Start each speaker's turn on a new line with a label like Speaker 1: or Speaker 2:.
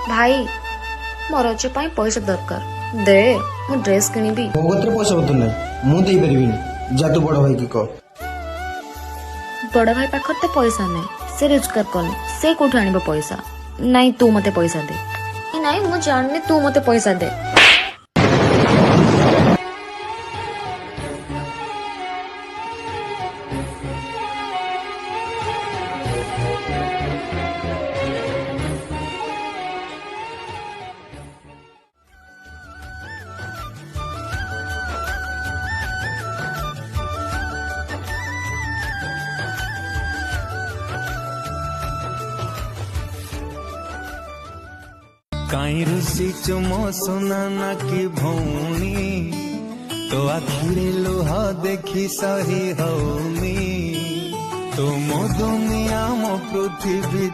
Speaker 1: भाई मोर रज पाई पैसा दरकार दे मु ड्रेस किनिबी।
Speaker 2: मो कतरे पैसा पत्र नहीं मु देई परिबिनी जा तू बड़ भाई की कह।
Speaker 1: बड़ भाई पाखर तो पैसा नहीं से रोजगार करनी से कोठु आनिबो पैसा नहीं तू मते पैसा दे। नहीं मु जाननी तू मते पैसा दे।
Speaker 3: काई रुसी चुमो सुना ना की भौनी तो आखिरे लुह देखी सही हौनी तो मो दुनिया मो पृथ्वी।